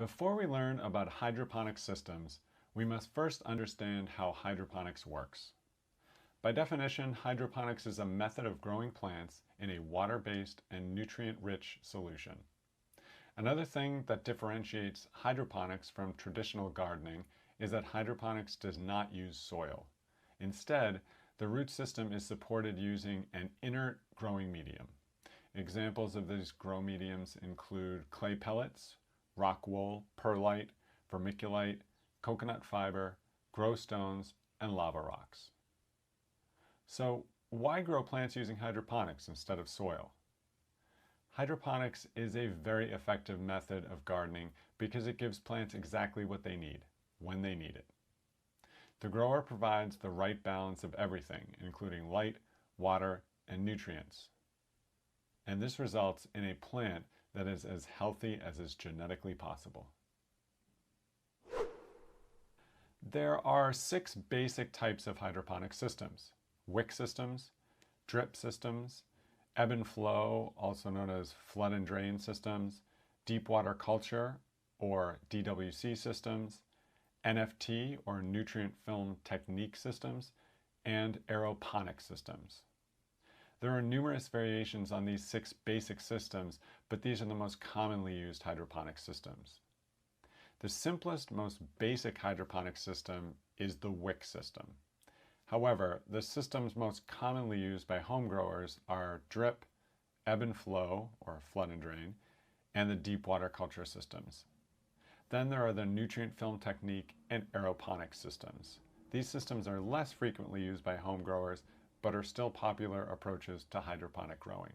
Before we learn about hydroponic systems, we must first understand how hydroponics works. By definition, hydroponics is a method of growing plants in a water-based and nutrient-rich solution. Another thing that differentiates hydroponics from traditional gardening is that hydroponics does not use soil. Instead, the root system is supported using an inert growing medium. Examples of these grow mediums include clay pellets, rock wool, perlite, vermiculite, coconut fiber, grow stones, and lava rocks. So, why grow plants using hydroponics instead of soil? Hydroponics is a very effective method of gardening because it gives plants exactly what they need, when they need it. The grower provides the right balance of everything, including light, water, and nutrients. And this results in a plant that is as healthy as is genetically possible. There are 6 basic types of hydroponic systems: wick systems, drip systems, ebb and flow, also known as flood and drain systems, deep water culture or DWC systems, NFT or nutrient film technique systems, and aeroponic systems. There are numerous variations on these 6 basic systems, but these are the most commonly used hydroponic systems. The simplest, most basic hydroponic system is the wick system. However, the systems most commonly used by home growers are drip, ebb and flow, or flood and drain, and the deep water culture systems. Then there are the nutrient film technique and aeroponic systems. These systems are less frequently used by home growers, but are still popular approaches to hydroponic growing.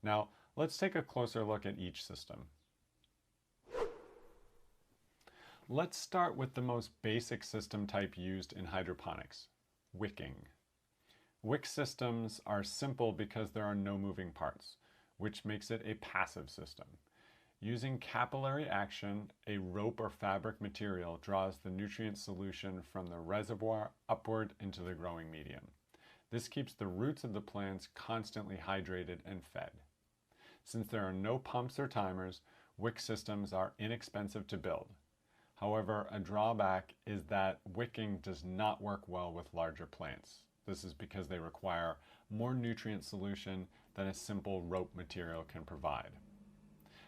Now, let's take a closer look at each system. Let's start with the most basic system type used in hydroponics: wicking. Wick systems are simple because there are no moving parts, which makes it a passive system. Using capillary action, a rope or fabric material draws the nutrient solution from the reservoir upward into the growing medium. This keeps the roots of the plants constantly hydrated and fed. Since there are no pumps or timers, wick systems are inexpensive to build. However, a drawback is that wicking does not work well with larger plants. This is because they require more nutrient solution than a simple rope material can provide.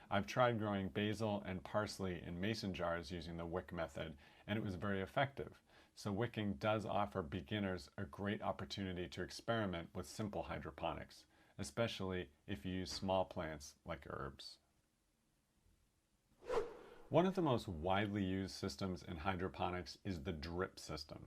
I've tried growing basil and parsley in mason jars using the wick method, and it was very effective. So wicking does offer beginners a great opportunity to experiment with simple hydroponics, especially if you use small plants like herbs. One of the most widely used systems in hydroponics is the drip system.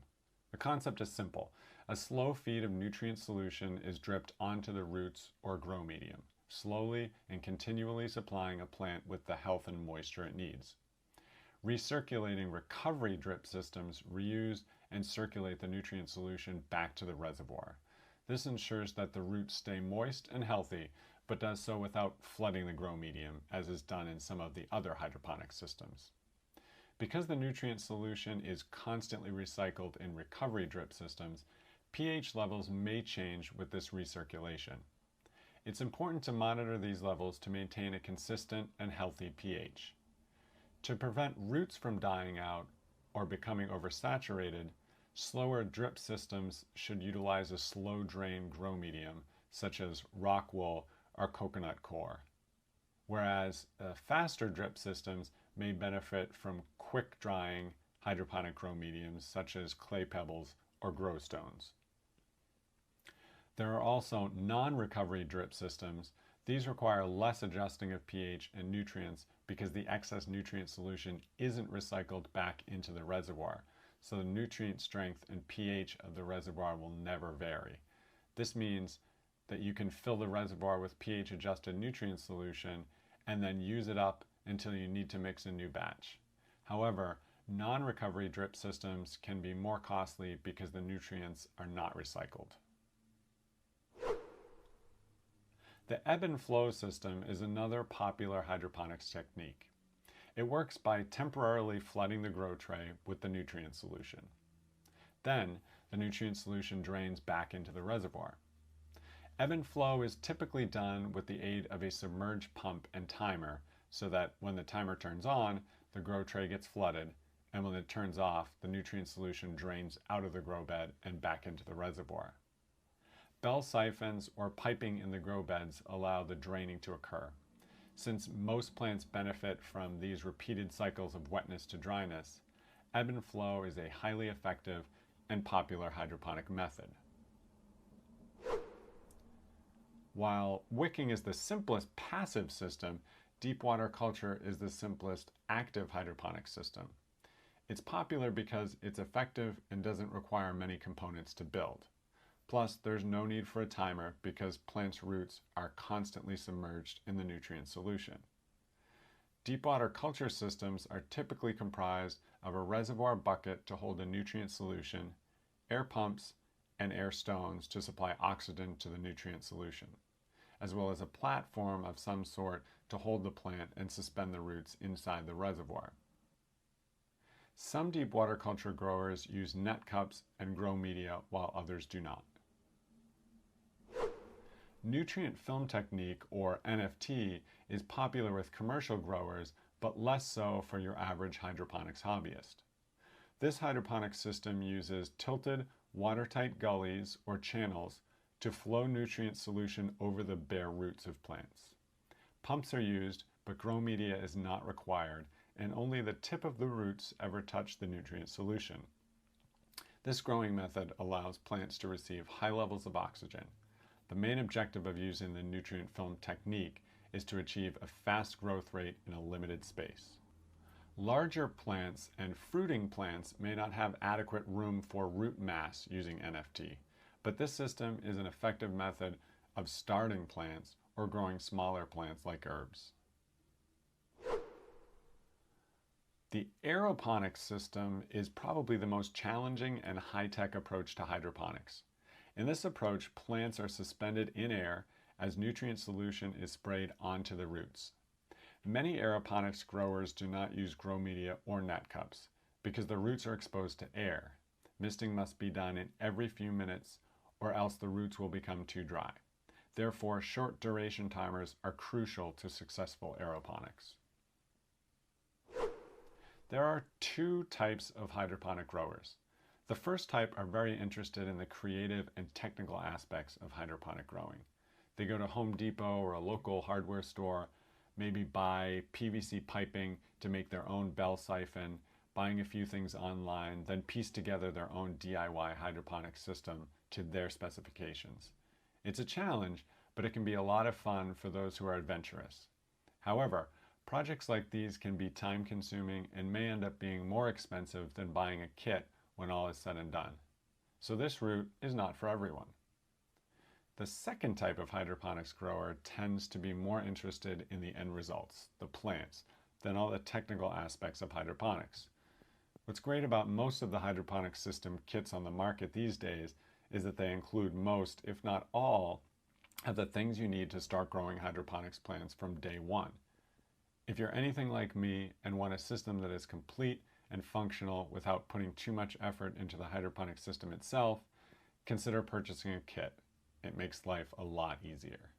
The concept is simple. A slow feed of nutrient solution is dripped onto the roots or grow medium, slowly and continually supplying a plant with the health and moisture it needs. Recirculating recovery drip systems reuse and circulate the nutrient solution back to the reservoir. This ensures that the roots stay moist and healthy, but does so without flooding the grow medium, as is done in some of the other hydroponic systems. Because the nutrient solution is constantly recycled in recovery drip systems, pH levels may change with this recirculation. It's important to monitor these levels to maintain a consistent and healthy pH. To prevent roots from dying out or becoming oversaturated, slower drip systems should utilize a slow drain grow medium such as rock wool or coconut coir, whereas faster drip systems may benefit from quick drying hydroponic grow mediums such as clay pebbles or grow stones. There are also non-recovery drip systems. These require less adjusting of pH and nutrients because the excess nutrient solution isn't recycled back into the reservoir, so the nutrient strength and pH of the reservoir will never vary. This means that you can fill the reservoir with pH adjusted nutrient solution and then use it up until you need to mix a new batch. However, non-recovery drip systems can be more costly because the nutrients are not recycled. The ebb and flow system is another popular hydroponics technique. It works by temporarily flooding the grow tray with the nutrient solution. Then, the nutrient solution drains back into the reservoir. Ebb and flow is typically done with the aid of a submerged pump and timer so that when the timer turns on, the grow tray gets flooded, and when it turns off, the nutrient solution drains out of the grow bed and back into the reservoir. Bell siphons or piping in the grow beds allow the draining to occur. Since most plants benefit from these repeated cycles of wetness to dryness, ebb and flow is a highly effective and popular hydroponic method. While wicking is the simplest passive system, deep water culture is the simplest active hydroponic system. It's popular because it's effective and doesn't require many components to build. Plus, there's no need for a timer because plants' roots are constantly submerged in the nutrient solution. Deep water culture systems are typically comprised of a reservoir bucket to hold the nutrient solution, air pumps, and air stones to supply oxygen to the nutrient solution, as well as a platform of some sort to hold the plant and suspend the roots inside the reservoir. Some deep water culture growers use net cups and grow media while others do not. Nutrient film technique, or NFT, is popular with commercial growers, but less so for your average hydroponics hobbyist. This hydroponic system uses tilted, watertight gullies or channels to flow nutrient solution over the bare roots of plants. Pumps are used, but grow media is not required, and only the tip of the roots ever touch the nutrient solution. This growing method allows plants to receive high levels of oxygen. The main objective of using the nutrient film technique is to achieve a fast growth rate in a limited space. Larger plants and fruiting plants may not have adequate room for root mass using NFT, but this system is an effective method of starting plants or growing smaller plants like herbs. The aeroponics system is probably the most challenging and high-tech approach to hydroponics. In this approach, plants are suspended in air as nutrient solution is sprayed onto the roots. Many aeroponics growers do not use grow media or net cups because the roots are exposed to air. Misting must be done in every few minutes or else the roots will become too dry. Therefore, short duration timers are crucial to successful aeroponics. There are two types of hydroponic growers. The first type are very interested in the creative and technical aspects of hydroponic growing. They go to Home Depot or a local hardware store, maybe buy PVC piping to make their own bell siphon, buying a few things online, then piece together their own DIY hydroponic system to their specifications. It's a challenge, but it can be a lot of fun for those who are adventurous. However, projects like these can be time-consuming and may end up being more expensive than buying a kit when all is said and done. So this route is not for everyone. The second type of hydroponics grower tends to be more interested in the end results, the plants, than all the technical aspects of hydroponics. What's great about most of the hydroponic system kits on the market these days is that they include most, if not all, of the things you need to start growing hydroponics plants from day one. If you're anything like me and want a system that is complete and functional without putting too much effort into the hydroponic system itself, consider purchasing a kit. It makes life a lot easier.